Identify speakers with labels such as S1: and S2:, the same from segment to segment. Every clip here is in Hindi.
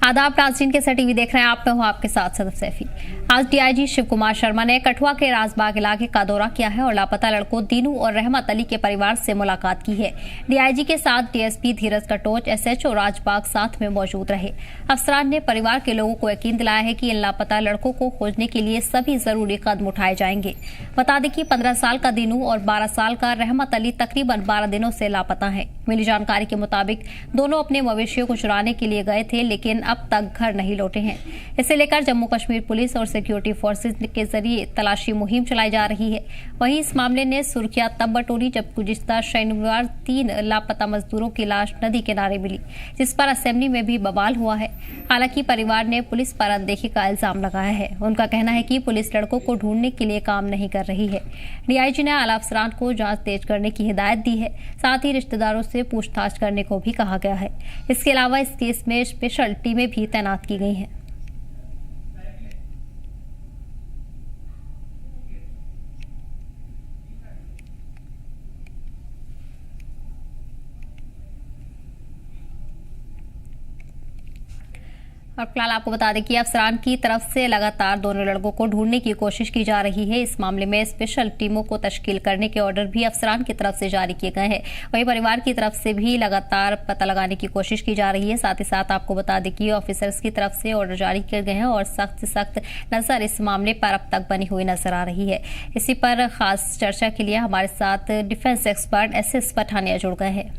S1: आदाब नाज़रीन के साथ टीवी देख रहे हैं आप। मैं हूं आपके साथ सदफ सैफी। आज डीआईजी शिव कुमार शर्मा ने कठुआ के राजबाग इलाके का दौरा किया है और लापता लड़कों दीनू और रहमत अली के परिवार से मुलाकात की है। डीआईजी के साथ डीएसपी धीरज कटोच, एसएचओ राजबाग साथ में मौजूद रहे। अफसरान ने परिवार के लोगों को यकीन दिलाया है कि इन लापता लड़कों को खोजने के लिए सभी जरूरी कदम उठाए जाएंगे। बता दें कि 15 साल का दीनू और 12 साल का रहमत अली तकरीबन 12 दिनों से लापता है। मिली जानकारी के मुताबिक दोनों अपने मवेशियों को चुराने के लिए गए थे, लेकिन अब तक घर नहीं लौटे हैं। इसे लेकर जम्मू कश्मीर पुलिस और सिक्योरिटी फोर्सेज के जरिए तलाशी मुहिम चलाई जा रही है। वहीं इस मामले ने सुर्खियां तब बटोरी जब गुज़िश्ता शनिवार 3 लापता मजदूरों की लाश नदी किनारे मिली, जिस पर असेंबली में भी बवाल हुआ है। हालांकि परिवार ने पुलिस पर अनदेखी का इल्जाम लगाया है। उनका कहना है कि पुलिस लड़कों को ढूंढने के लिए काम नहीं कर रही है। डीआईजी ने आला अफसरान को जांच तेज करने की हिदायत दी है। साथ ही रिश्तेदारों से पूछताछ करने को भी कहा गया है। इसके अलावा इस केस में स्पेशल टीमें भी तैनात की गई हैं। और फिलहाल आपको बता दें कि अफसरान की तरफ से लगातार दोनों लड़कों को ढूंढने की कोशिश की जा रही है। इस मामले में स्पेशल टीमों को तश्कील करने के ऑर्डर भी अफसरान की तरफ से जारी किए गए हैं। वहीं परिवार की तरफ से भी लगातार पता लगाने की कोशिश की जा रही है। साथ ही साथ आपको बता दें कि ऑफिसर्स की तरफ से ऑर्डर जारी किए गए हैं और सख्त से सख्त नजर इस मामले पर अब तक बनी हुई नजर आ रही है। इसी पर खास चर्चा के लिए हमारे साथ डिफेंस एक्सपर्ट एसएस पठानिया जुड़ गए हैं।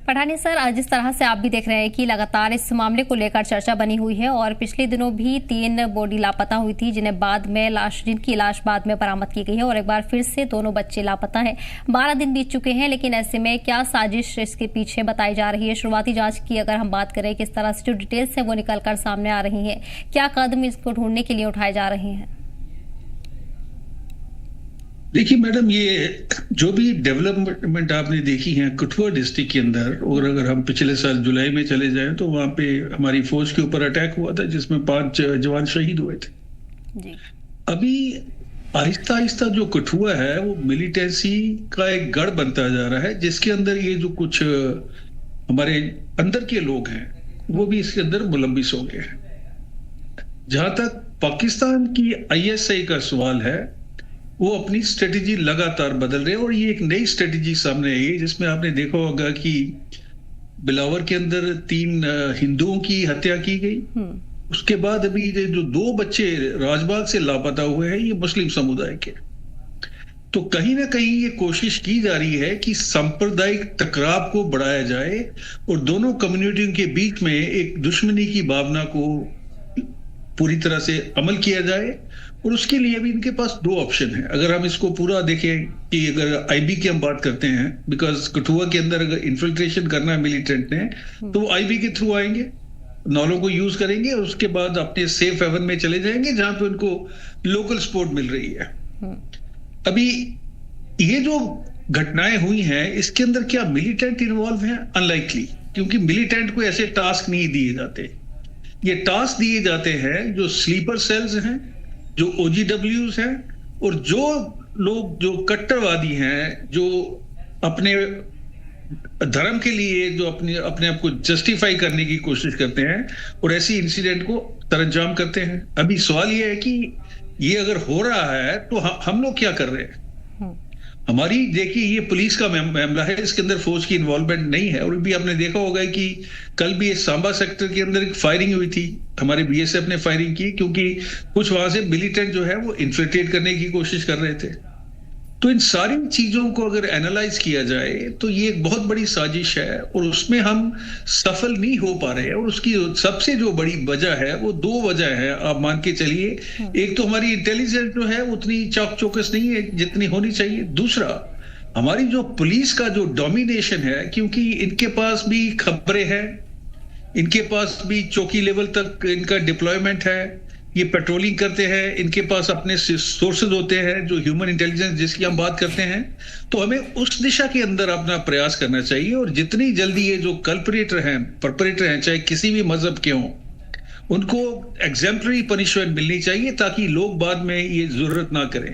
S1: पठानिया सर, जिस तरह से आप भी देख रहे हैं कि लगातार इस मामले को लेकर चर्चा बनी हुई है और पिछले दिनों भी 3 बॉडी लापता हुई थी, जिनकी लाश बाद में बरामद की गई है और एक बार फिर से दोनों बच्चे लापता हैं। 12 दिन बीत चुके हैं, लेकिन ऐसे में क्या साजिश इसके पीछे बताई जा रही है? शुरुआती जांच की अगर हम बात करें, किस तरह से जो डिटेल्स है वो निकल कर सामने आ रही है, क्या कदम इसको ढूंढने के लिए उठाए जा रहे हैं?
S2: देखिए मैडम, ये जो भी डेवलपमेंट आपने देखी है कठुआ डिस्ट्रिक्ट के अंदर, और अगर हम पिछले साल जुलाई में चले जाएं तो वहां पे हमारी फौज के ऊपर अटैक हुआ था जिसमें 5 जवान शहीद हुए थे जी। अभी आहिस्ता आहिस्ता जो कठुआ है वो मिलिटेंसी का एक गढ़ बनता जा रहा है, जिसके अंदर ये जो कुछ हमारे अंदर के लोग हैं वो भी इसके अंदर मुलम्बिस हो गए हैं। जहां तक पाकिस्तान की आईएसआई का सवाल है, वो अपनी स्ट्रेटेजी लगातार बदल रहे हैं और ये एक नई स्ट्रेटेजी सामने आई है, जिसमें आपने देखा होगा कि बिलावर के अंदर 3 हिंदुओं की हत्या की गई। उसके बाद अभी ये जो 2 बच्चे राजबाग से लापता हुए हैं, ये मुस्लिम समुदाय के। तो कहीं ना कहीं ये कोशिश की जा रही है कि सांप्रदायिक टकराव को बढ़ाया जाए और दोनों कम्युनिटियों के बीच में एक दुश्मनी की भावना को पूरी तरह से अमल किया जाए। और उसके लिए भी इनके पास 2 ऑप्शन है। अगर हम इसको पूरा देखें कि अगर आईबी की हम बात करते हैं, बिकॉज कठुआ के अंदर अगर इन्फिल्ट्रेशन करना है मिलिटेंट ने, तो वो आईबी के थ्रू आएंगे, नालों को यूज करेंगे और उसके बाद अपने सेफ हेवन में चले जाएंगे जहां पे उनको लोकल सपोर्ट मिल रही है। अभी ये जो घटनाएं हुई हैं, इसके अंदर क्या मिलिटेंट इन्वॉल्व है? अनलाइकली, क्योंकि मिलिटेंट को ऐसे टास्क नहीं दिए जाते। ये टास्क दिए जाते हैं जो स्लीपर सेल्स हैं, जो OGWs हैं, और जो लोग जो कट्टरवादी हैं, जो अपने धर्म के लिए जो अपने आप को जस्टिफाई करने की कोशिश करते हैं और ऐसी इंसिडेंट को सरंजाम करते हैं। अभी सवाल ये है कि ये अगर हो रहा है तो हम लोग क्या कर रहे हैं? हमारी देखिए, ये पुलिस का मामला है, इसके अंदर फौज की इन्वॉल्वमेंट नहीं है। और भी आपने देखा होगा कि कल भी सांबा सेक्टर के अंदर एक फायरिंग हुई थी, हमारे बीएसएफ ने फायरिंग की, क्योंकि कुछ वहां से मिलिटेंट जो है वो इन्फिल्ट्रेट करने की कोशिश कर रहे थे। तो इन सारी चीजों को अगर एनालाइज किया जाए तो ये एक बहुत बड़ी साजिश है और उसमें हम सफल नहीं हो पा रहे हैं। और उसकी सबसे जो बड़ी वजह है वो 2 वजह है, आप मान के चलिए। एक तो हमारी इंटेलिजेंस जो है उतनी चाक चौकस नहीं है जितनी होनी चाहिए। दूसरा, हमारी जो पुलिस का जो डोमिनेशन है, क्योंकि इनके पास भी खबरें हैं, इनके पास भी चौकी लेवल तक इनका डिप्लॉयमेंट है, ये पेट्रोलिंग करते हैं, इनके पास अपने सोर्सेज होते हैं जो ह्यूमन इंटेलिजेंस जिसकी हम बात करते हैं। तो हमें उस दिशा के अंदर अपना प्रयास करना चाहिए और जितनी जल्दी ये जो परपेट्रेटर हैं, चाहे किसी भी मजहब के हों, उनको एग्जेम्पलरी पनिशमेंट मिलनी चाहिए ताकि लोग बाद में ये जरूरत ना करें।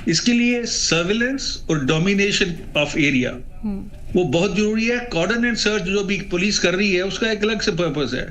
S2: इसके लिए सर्विलेंस और डोमिनेशन ऑफ एरिया वो बहुत जरूरी है। कॉर्डन एंड सर्च जो भी पुलिस कर रही है उसका एक अलग से पर्पस है,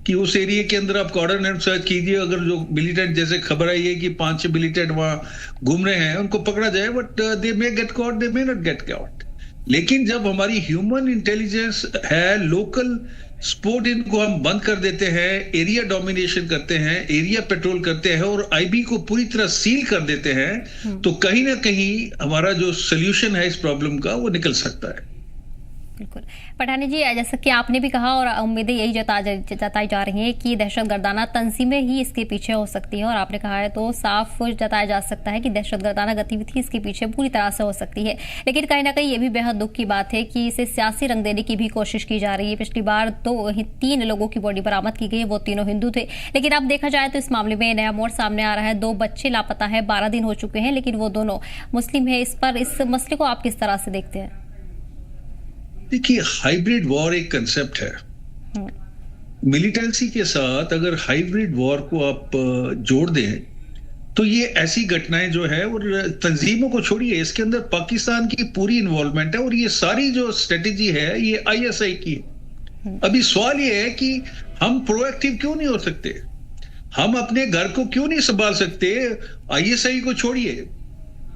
S2: कि उस एरिया के अंदर आप कॉर्डर सर्च कीजिए, अगर जो मिलिटेंट, जैसे खबर आई है कि 5-6 मिलिटेंट वहां घूम रहे हैं, उनको पकड़ा जाए, but they may get caught, they may not get caught. लेकिन जब हमारी ह्यूमन इंटेलिजेंस है, लोकल स्पोर्ट, इनको हम बंद कर देते हैं, एरिया डोमिनेशन करते हैं, एरिया पेट्रोल करते हैं और आईबी को पूरी तरह सील कर देते हैं, तो कहीं ना कहीं हमारा जो सोल्यूशन है इस प्रॉब्लम का वो निकल सकता है।
S1: बिल्कुल पठानी जी, जैसा कि आपने भी कहा और उम्मीदें यही जताई जा रही हैं कि दहशतगर्दाना तंजीमें ही इसके पीछे हो सकती हैं, और आपने कहा है तो साफ जताया जा सकता है कि दहशतगर्दाना गतिविधि इसके पीछे पूरी तरह से हो सकती है। लेकिन कहीं ना कहीं ये भी बेहद दुख की बात है कि इसे सियासी रंग देने की भी कोशिश की जा रही है। पिछली बार तो 3 लोगों की बॉडी बरामद की गई, वो तीनों हिंदू थे, लेकिन अब देखा जाए तो इस मामले में नया मोड़ सामने आ रहा है। 2 बच्चे लापता है, 12 दिन हो चुके हैं, लेकिन वो दोनों मुस्लिम है। इस मसले को आप किस तरह से देखते हैं?
S2: देखिए, हाइब्रिड वॉर एक कंसेप्ट है। मिलिटेंसी के साथ अगर हाइब्रिड वॉर को आप जोड़ दें तो ये ऐसी घटनाएं जो है, और तंजीमों को छोड़िए, इसके अंदर पाकिस्तान की पूरी इन्वॉल्वमेंट है, और ये सारी जो स्ट्रेटेजी है ये आईएसआई की है। अभी सवाल ये है कि हम प्रोएक्टिव क्यों नहीं हो सकते? हम अपने घर को क्यों नहीं संभाल सकते? आईएसआई को छोड़िए,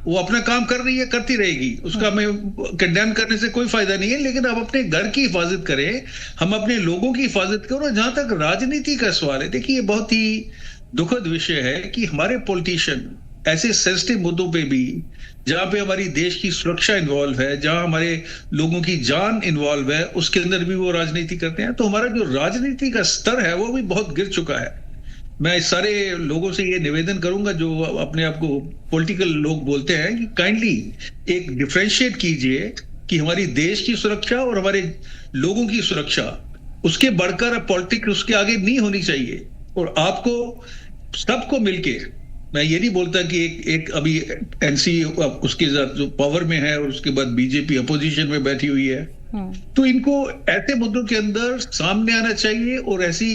S2: वो अपना काम कर रही है, करती रहेगी, उसका हमें कंडेम करने से कोई फायदा नहीं है, लेकिन आप अपने घर की हिफाजत करें, हम अपने लोगों की हिफाजत करो। जहां तक राजनीति का सवाल है, देखिए बहुत ही दुखद विषय है कि हमारे पॉलिटिशियन ऐसे सेंसिटिव मुद्दों पे भी, जहां पे हमारी देश की सुरक्षा इन्वॉल्व है, जहां हमारे लोगों की जान इन्वॉल्व है, उसके अंदर भी वो राजनीति करते हैं। तो हमारा जो राजनीति का स्तर है वो भी बहुत गिर चुका है। मैं सारे लोगों से ये निवेदन करूंगा जो अपने आप को पॉलिटिकल लोग बोलते हैं कि काइंडली एक डिफरेंशिएट कीजिए कि हमारी देश की सुरक्षा और हमारे लोगों की सुरक्षा, उसके बढ़कर पॉलिटिक्स उसके आगे नहीं होनी चाहिए। और आपको सबको मिलके, मैं ये नहीं बोलता कि एक अभी एनसी उसके साथ जो पावर में है और उसके बाद बीजेपी अपोजिशन में बैठी हुई है, तो इनको ऐसे मुद्दों के अंदर सामने आना चाहिए और ऐसी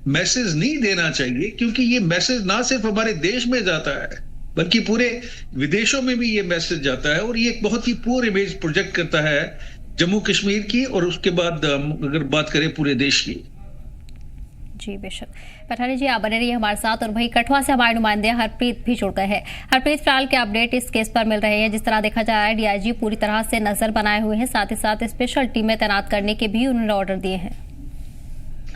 S2: मैसेज नहीं देना चाहिए, क्योंकि ये मैसेज ना सिर्फ हमारे देश में जाता है बल्कि पूरे विदेशों में भी ये मैसेज जाता है, और ये एक बहुत ही पुअर इमेज प्रोजेक्ट करता है जम्मू कश्मीर की, और उसके बाद अगर बात करें पूरे देश की।
S1: जी बेशक। पठानी जी, आप बने रहिए हमारे साथ। और वही कठुआ से हमारे नुमाइंदे हरप्रीत भी जुड़ गए हैं। हरप्रीत, फिलहाल के अपडेट इस केस पर मिल रहे हैं? जिस तरह देखा जा रहा है डीआईजी पूरी तरह से नजर बनाए हुए हैं, साथ ही साथ स्पेशल टीमें तैनात करने के भी उन्होंने ऑर्डर दिए हैं।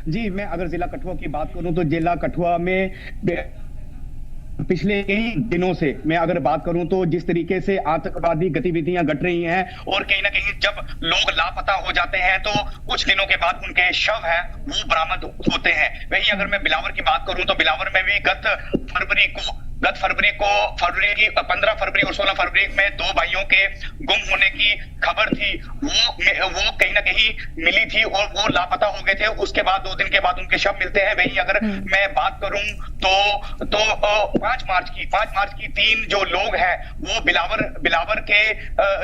S3: जी, मैं अगर जिला कठुआ की बात करूं तो जिला कठुआ में पिछले कई दिनों से मैं अगर बात करूं तो जिस तरीके से आतंकवादी गतिविधियां घट रही हैं, और कहीं ना कहीं जब लोग लापता हो जाते हैं तो कुछ दिनों के बाद उनके शव है वो बरामद होते हैं। वहीं अगर मैं बिलावर की बात करूं तो बिलावर में भी गत फरवरी की 15 फरवरी और 16 फरवरी में 2 भाइयों के गुम होने की खबर थी, वो कहीं ना कहीं मिली थी और वो लापता हो गए थे। उसके बाद 2 दिन के बाद उनके शव मिलते हैं। वहीं अगर मैं बात करूं तो 5 मार्च की 3 जो लोग हैं वो बिलावर के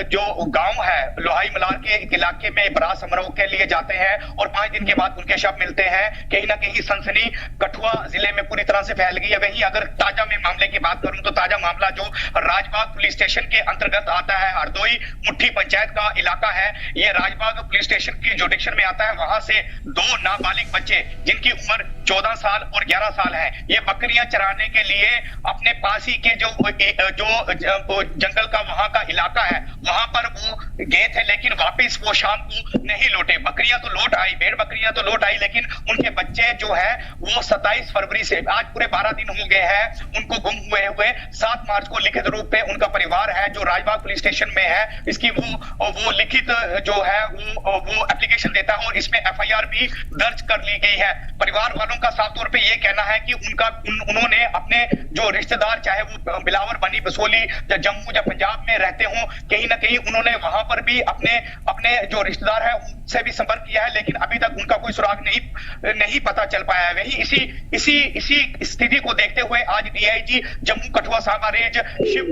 S3: जो गांव है लोहाई मलार के इलाके में बारात समारोह के लिए जाते हैं और 5 दिन के बाद उनके शव मिलते हैं। कहीं ना कहीं सनसनी कठुआ जिले में पूरी तरह से फैल गई है। वहीं अगर ताजा में मामले की बात करूं तो ताजा मामला जो राजबाग पुलिस स्टेशन के अंतर्गत आता है, हरदोई मुट्ठी पंचायत का इलाका है, ये राजबाग पुलिस स्टेशन की जुडिक्शन में आता है। वहां से 2 नाबालिग बच्चे जिनकी उम्र 14 साल और 11 साल है, ये बकरियां चराने के लिए अपने पास ही के जो जंगल का वहां का इलाका है वहां पर वो गए थे, लेकिन वापस वो शाम को नहीं लौटे। बकरियां तो लौट आई, भेड़ बकरियां तो लौट आई, लेकिन उनके बच्चे जो है वो 27 फरवरी से आज पूरे 12 दिन हो गए हैं उनको गुम हुए। 7 मार्च को लिखित रूप में उनका परिवार है जो राजबाग पुलिस स्टेशन में है, इसकी वो लिखित जो है वो एप्लीकेशन देता है और इसमें एफआईआर भी दर्ज कर ली गई है। परिवार वालों का साफ तौर पे ये कहना है कि उन्होंने अपने जो रिश्तेदार, चाहे वो बिलावर, बनी, बसोली या जम्मू या पंजाब में रहते हों, कहीं ना कहीं उन्होंने वहां पर भी अपने जो रिश्तेदार है उनसे भी संपर्क किया है, लेकिन अभी तक उनका कोई सुराग नहीं पता चल पाया है। वही इसी स्थिति को देखते हुए आज डीआईजी जम्मू कठुआ साहब range Shiv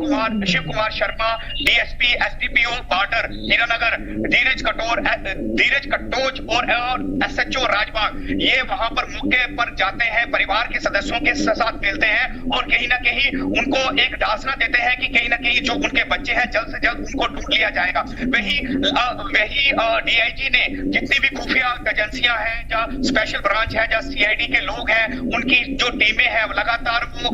S3: Kumar Sharma, DSP SDPO border Hiranagar Dheeraj Katoch और एसएचओ राजबाग, ये वहां पर मौके पर जाते हैं, परिवार के सदस्यों के साथ मिलते हैं और कहीं ना कहीं उनको एक डासना देते हैं कि कहीं ना कहीं जो उनके बच्चे हैं जल्द से जल्द उनको ढूंढ लिया जाएगा। वही डीआईजी ने जितनी भी खुफिया एजेंसियां हैं, जहाँ स्पेशल ब्रांच है, जहाँ सीआईडी के लोग हैं, उनकी जो टीमें हैं लगातार वो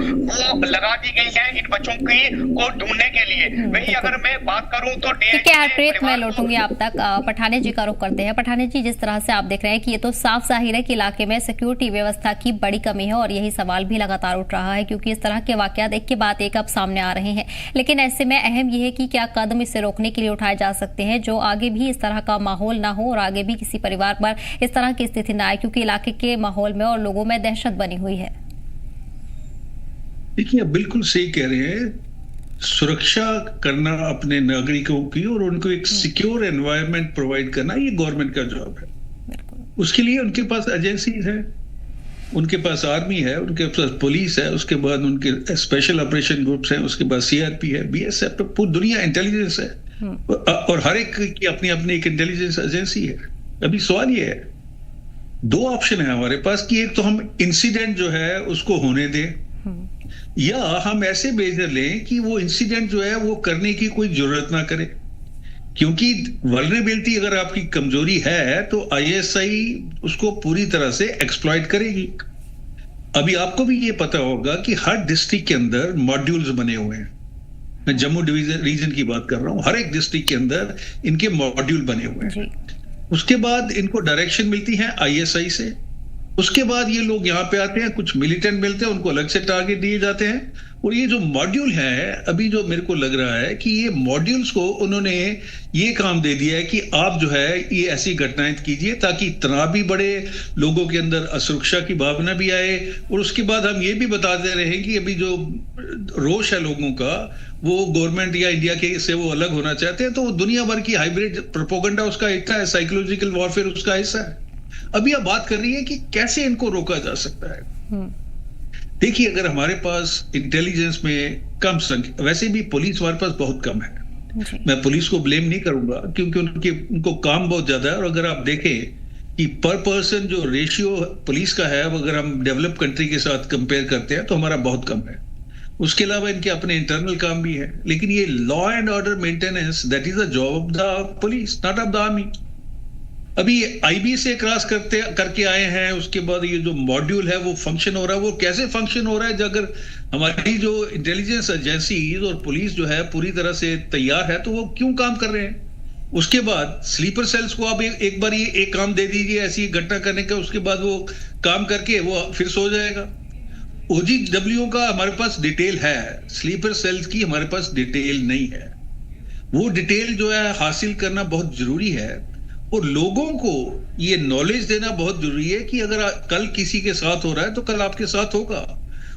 S3: लगा दी गई है इन बच्चों की को ढूंढने के लिए। वही अगर मैं बात करूं तो
S1: ठीक है हरप्रीत, मैं लौटूंगी आप तक। पठाने जी का रुख करते हैं। पठाने जी, जिस तरह से आप देख रहे हैं कि ये तो साफ जाहिर है कि इलाके में सिक्योरिटी व्यवस्था की बड़ी कमी है और यही सवाल भी लगातार उठ रहा है क्योंकि इस तरह के वाकयात एक के बाद एक अब सामने आ रहे हैं। लेकिन ऐसे में अहम यह है कि क्या कदम इसे रोकने के लिए उठाए जा सकते हैं जो आगे भी इस तरह का माहौल ना हो और आगे भी किसी परिवार पर इस तरह की स्थिति ना आए, क्योंकि इलाके के माहौल में और लोगों में दहशत बनी हुई है।
S2: देखिए, आप बिल्कुल सही कह रहे हैं। सुरक्षा करना अपने नागरिकों की और उनको एक सिक्योर एनवायरनमेंट प्रोवाइड करना, ये गवर्नमेंट का जॉब है। उसके लिए उनके पास एजेंसीज है, उनके पास आर्मी है, उनके पास पुलिस है, उसके बाद उनके स्पेशल ऑपरेशन ग्रुप्स हैं, उसके बाद सीआरपी है, बीएसएफ, पूरी दुनिया इंटेलिजेंस है और हर एक की अपनी अपनी एक इंटेलिजेंस एजेंसी है। अभी सवाल ये है, दो ऑप्शन है हमारे पास कि एक तो हम इंसिडेंट जो है उसको होने दें या हम ऐसे मेजर लें कि वो इंसिडेंट जो है वो करने की कोई जरूरत ना करे, क्योंकि वल्नरेबिलिटी अगर आपकी कमजोरी है तो आईएसआई उसको पूरी तरह से एक्सप्लॉइट करेगी। अभी आपको भी ये पता होगा कि हर डिस्ट्रिक्ट के अंदर मॉड्यूल्स बने हुए हैं। मैं जम्मू डिवीजन रीजन की बात कर रहा हूं, हर एक डिस्ट्रिक्ट के अंदर इनके मॉड्यूल बने हुए हैं। उसके बाद इनको डायरेक्शन मिलती है आईएसआई से, उसके बाद ये लोग यहाँ पे आते हैं, कुछ मिलिटेंट मिलते हैं, उनको अलग से टारगेट दिए जाते हैं। और ये जो मॉड्यूल है, अभी जो मेरे को लग रहा है कि ये मॉड्यूल्स को उन्होंने ये काम दे दिया है कि आप जो है ये ऐसी घटनाएं कीजिए ताकि तनाव भी बढ़े, लोगों के अंदर असुरक्षा की भावना भी आए। और उसके बाद हम ये भी बता दे रहे हैं कि अभी जो रोष है लोगों का, वो गवर्नमेंट या इंडिया के से वो अलग होना चाहते हैं, तो वो दुनिया भर की हाइब्रिड प्रोपेगेंडा उसका हिस्सा है, साइकोलॉजिकल वॉरफेयर उसका हिस्सा है। अभी आप बात कर रही है कि कैसे इनको रोका जा सकता है। देखिए, अगर हमारे पास इंटेलिजेंस में कम संख्या, वैसे भी पुलिस हमारे पास बहुत कम है, मैं पुलिस को ब्लेम नहीं करूंगा क्योंकि उनको काम बहुत ज्यादा है। और अगर आप देखें कि पर पर्सन जो रेशियो पुलिस का है, अगर हम डेवलप कंट्री के साथ कंपेयर करते हैं तो हमारा बहुत कम है। उसके अलावा इनके अपने इंटरनल काम भी है, लेकिन ये law and order maintenance that is the job of the police, not of the army. अभी आईबी से क्रॉस करके आए हैं, उसके बाद ये जो मॉड्यूल है वो फंक्शन हो रहा है। वो कैसे फंक्शन हो रहा है? अगर हमारी जो इंटेलिजेंस एजेंसी और पुलिस जो है पूरी तरह से तैयार है तो वो क्यों काम कर रहे हैं? उसके बाद स्लीपर सेल्स को आप एक बार ये एक काम दे दीजिए ऐसी घटना करने का, उसके बाद वो काम करके वो फिर सो जाएगा। ओजीडब्ल्यू का हमारे पास डिटेल है, स्लीपर सेल्स की हमारे पास डिटेल नहीं है। वो डिटेल जो है हासिल करना बहुत जरूरी है और लोगों को ये नॉलेज देना बहुत जरूरी है कि अगर कल किसी के साथ हो रहा है तो कल आपके साथ होगा।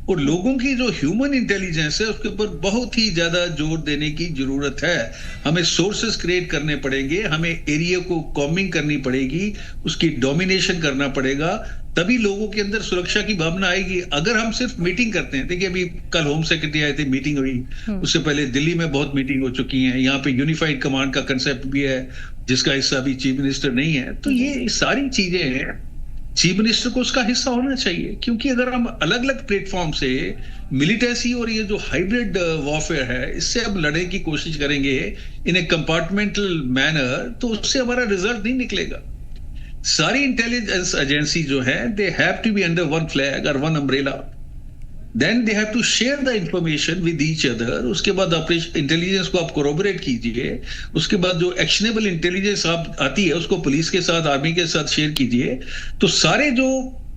S2: और लोगों की जो ह्यूमन इंटेलिजेंस है उसके ऊपर बहुत ही ज्यादा जोर देने की जरूरत है। हमें सोर्सेस क्रिएट करने पड़ेंगे, हमें एरिया को कॉमिंग करनी पड़ेगी, उसकी डोमिनेशन करना पड़ेगा, तभी लोगों के अंदर सुरक्षा की भावना आएगी। अगर हम सिर्फ मीटिंग करते हैं, देखिए अभी कल होम सेक्रेटरी आए थे, मीटिंग हुई, उससे पहले दिल्ली में बहुत मीटिंग हो चुकी है, यहाँ पे यूनिफाइड कमांड का कंसेप्ट भी है जिसका हिस्सा अभी चीफ मिनिस्टर नहीं है। तो ये सारी चीजें हैं, चीफ मिनिस्टर को उसका हिस्सा होना चाहिए, क्योंकि अगर हम अलग अलग प्लेटफॉर्म से मिलिटेंसी और ये जो हाइब्रिड वॉरफेयर है इससे अब लड़ने की कोशिश करेंगे इन ए कंपार्टमेंटल मैनर, तो उससे हमारा रिजल्ट नहीं निकलेगा। सारी इंटेलिजेंस एजेंसी जो है they have to be under one flag और one umbrella, then they have to share the information with each other. उसके बाद ऑपरेशन इंटेलिजेंस को आप कोरोबोरेट कीजिए, उसके बाद जो एक्शनेबल इंटेलिजेंस आप आती है उसको पुलिस के साथ, आर्मी के साथ शेयर कीजिए। तो सारे जो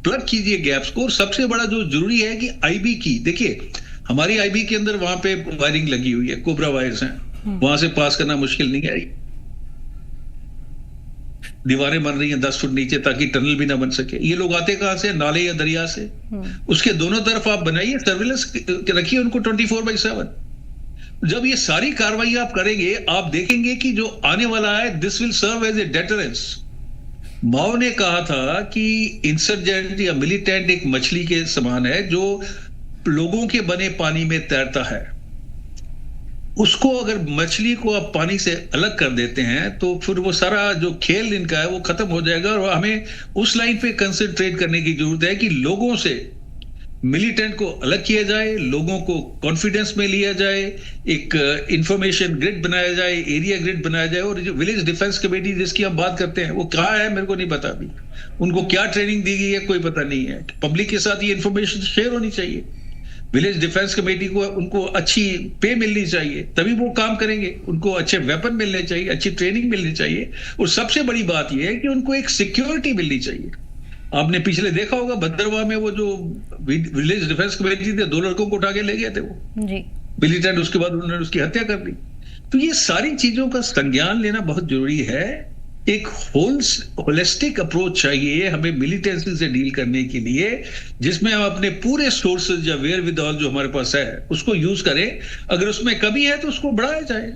S2: प्लग कीजिए गैप्स को। और सबसे बड़ा जो जरूरी है कि आईबी की, देखिए हमारी आईबी के अंदर वहां पे वायरिंग लगी हुई है, कोबरा वायर्स हैं, वहां से पास करना मुश्किल नहीं है। दीवारें बन रही हैं 10 फुट नीचे ताकि टनल भी ना बन सके। ये लोग आते कहां से? नाले या दरिया से। उसके दोनों तरफ आप बनाइए, सर्विलेंस रखिए उनको 24/7। जब ये सारी कार्रवाई आप करेंगे, आप देखेंगे कि जो आने वाला है this will serve as a deterrence. Mao ने कहा था कि इंसर्जेंट या मिलिटेंट एक मछली के समान है जो लोगों के बने पानी में तैरता है। उसको अगर मछली को आप पानी से अलग कर देते हैं तो फिर वो सारा जो खेल इनका है वो खत्म हो जाएगा, और हमें उस लाइन पे कंसंट्रेट करने की जरूरत है कि लोगों से मिलिटेंट को अलग किया जाए, लोगों को कॉन्फिडेंस में लिया जाए, एक इंफॉर्मेशन ग्रिड बनाया जाए, एरिया ग्रिड बनाया जाए। और जो विलेज डिफेंस कमेटी जिसकी हम बात करते हैं वो कहाँ है मेरे को नहीं पता अभी, उनको क्या ट्रेनिंग दी गई है कोई पता नहीं है। पब्लिक के साथ ये इंफॉर्मेशन शेयर होनी चाहिए। विलेज डिफेंस कमेटी को उनको अच्छी पे मिलनी चाहिए, तभी वो काम करेंगे। उनको अच्छे वेपन मिलने चाहिए, अच्छी ट्रेनिंग मिलनी चाहिए, और सबसे बड़ी बात यह है कि उनको एक सिक्योरिटी मिलनी चाहिए। आपने पिछले देखा होगा भद्रवाह में वो जो विलेज डिफेंस कमेटी थे, 2 लड़कों को उठा के ले गए थे वो
S1: जी
S2: मिलिटेंट, उसके बाद उन्होंने उसकी हत्या कर दी। तो ये सारी चीजों का संज्ञान लेना बहुत जरूरी है। एक होलिस्टिक अप्रोच चाहिए हमें मिलिटेंसी से डील करने के लिए, जिसमें हम अपने पूरे सोर्सेज या वेयर विदऑल जो हमारे पास है उसको यूज करें। अगर उसमें कमी है तो उसको बढ़ाया जाए,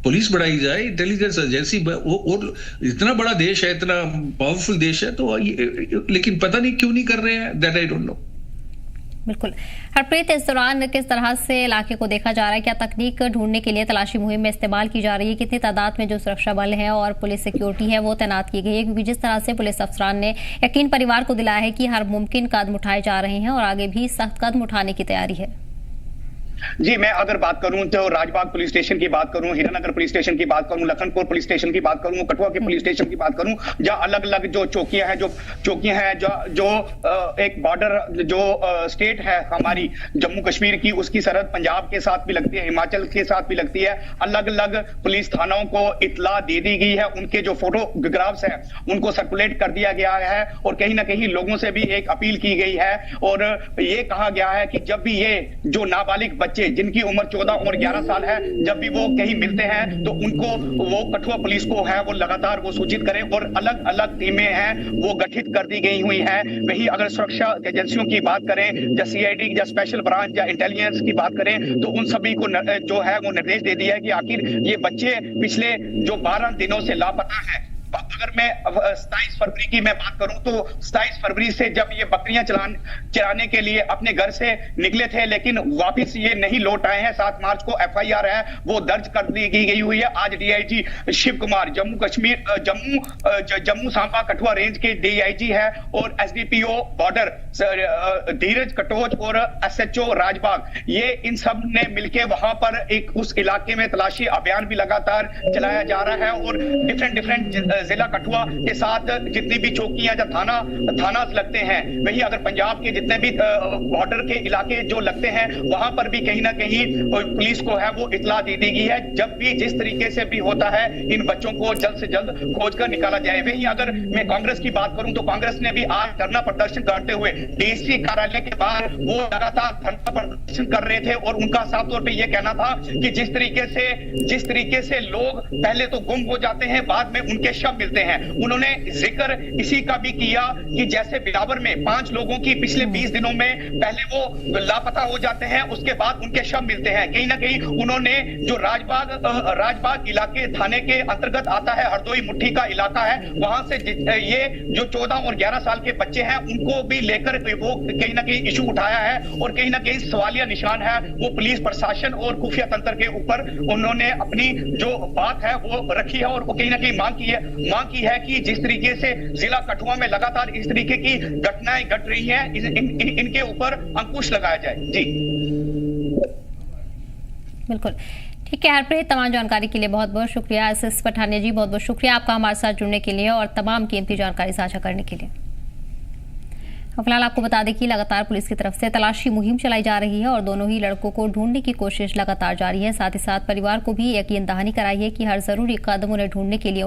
S2: पुलिस बढ़ाई जाए, इंटेलिजेंस एजेंसी, वो इतना बड़ा देश है, इतना पावरफुल देश है, तो लेकिन पता नहीं क्यों नहीं कर रहे हैं, दैट आई डोंट नो।
S1: बिल्कुल। हरप्रीत, इस दौरान किस तरह से इलाके को देखा जा रहा है? क्या तकनीक ढूंढने के लिए तलाशी मुहिम में इस्तेमाल की जा रही है? कितनी तादाद में जो सुरक्षा बल है और पुलिस सिक्योरिटी है वो तैनात की गई है? क्योंकि जिस तरह से पुलिस अफसरान ने यकीन परिवार को दिलाया है कि हर मुमकिन कदम उठाए जा रहे हैं और आगे भी सख्त कदम उठाने की तैयारी है।
S3: जी, मैं अगर बात करूं तो राजबाग पुलिस स्टेशन की बात करूं, हीरानगर पुलिस स्टेशन की बात करूं, लखनपुर पुलिस स्टेशन की बात करूं, कठुआ के पुलिस स्टेशन की बात करूं, जहां अलग अलग जो चौकियां हैं जो एक बॉर्डर जो स्टेट है हमारी जम्मू कश्मीर की, उसकी सरहद पंजाब के साथ भी लगती है, हिमाचल के साथ भी लगती है। अलग अलग पुलिस थानों को इत्तला दे दी गई है, उनके जो फोटोग्राफ्स हैं उनको सर्कुलेट कर दिया गया है, और कहीं ना कहीं लोगों से भी एक अपील की गई है, और ये कहा गया है कि जब भी ये जो नाबालिग बच्चे जिनकी उम्र 14 और 11 साल है, जब भी वो कहीं मिलते हैं तो उनको वो कठुआ पुलिस को है वो लगातार वो सूचित करें, और अलग अलग टीमें हैं वो गठित कर दी गई हुई हैं। वहीं अगर सुरक्षा एजेंसियों की बात करें, या सीआईडी या स्पेशल ब्रांच या इंटेलिजेंस की बात करें, तो उन सभी को जो है वो निर्देश दे दिया है कि आखिर ये बच्चे पिछले जो 12 दिनों से लापता है। अगर मैं 27 फरवरी की मैं बात करूं तो 27 फरवरी से जब ये बकरियां चराने के लिए अपने घर से निकले थे, लेकिन वापस ये नहीं लौट आए हैं। 7 मार्च को एफआईआर है वो दर्ज कर दी गई हुई है। आज डीआईजी शिव कुमार जम्मू सांबा कठुआ रेंज के डीआईजी है, और एसडीपीओ बॉर्डर धीरज कटोच और एसएचओ राजबाग, ये इन सब ने मिलकर वहां पर एक उस इलाके में तलाशी अभियान भी लगातार चलाया जा रहा है, और डिफरेंट जिला कठुआ के साथ जितनी भी चौकियां या थाना लगते हैं, वहीं अगर पंजाब के जितने भी बॉर्डर के इलाके जो लगते हैं वहां पर भी कहीं ना कहीं पुलिस को है वो इत्तला दे दी गई है। जब भी जिस तरीके से भी होता है इन बच्चों को जल्द से जल्द खोज कर निकाला जाए। वहीं अगर मैं कांग्रेस की बात करूं तो कांग्रेस ने भी आज धरना प्रदर्शन करते हुए डीसी कार्यालय के बाहर वो लगातार धरना प्रदर्शन कर रहे थे, और उनका साफ तौर पर यह कहना था कि जिस तरीके से लोग पहले तो गुम हो जाते हैं, बाद में उनके शव मिलते हैं। उन्होंने जिक्र इसी का भी किया कि जैसे बिलावर में 5 लोगों की पिछले 20 दिनों में पहले वो लापता हो जाते हैं, उसके बाद उनके शव मिलते हैं। कहीं ना कहीं उन्होंने जो राजबाग इलाके थाने के अंतर्गत आता है, हरदोई मुट्ठी का इलाका है, वहां से ये जो 14 और 11 साल के बच्चे हैं उनको भी लेकर वो कहीं ना कहीं इशू उठाया है, और कहीं ना कहीं सवालिया निशान है वो पुलिस प्रशासन और खुफिया तंत्र के ऊपर उन्होंने अपनी जो बात है वो रखी है, और वो कहीं ना कहीं मांग की है कि जिस तरीके से जिला कठुआ में लगातार इस तरीके की घटनाएं घट रही हैं, इनके ऊपर अंकुश लगाया जाए। जी
S1: बिल्कुल ठीक है हरप्रीत, तमाम जानकारी के लिए बहुत बहुत शुक्रिया। एसएस पठानिया जी, बहुत बहुत शुक्रिया आपका हमारे साथ जुड़ने के लिए और तमाम कीमती जानकारी साझा करने के लिए। फिलहाल आपको बता दें कि लगातार पुलिस की तरफ से तलाशी मुहिम चलाई जा रही है और दोनों ही लड़कों को ढूंढने की कोशिश लगातार जारी है। साथ ही साथ परिवार को भी यकीन दहानी कराई है कि हर जरूरी कदम उन्हें ढूंढने के लिए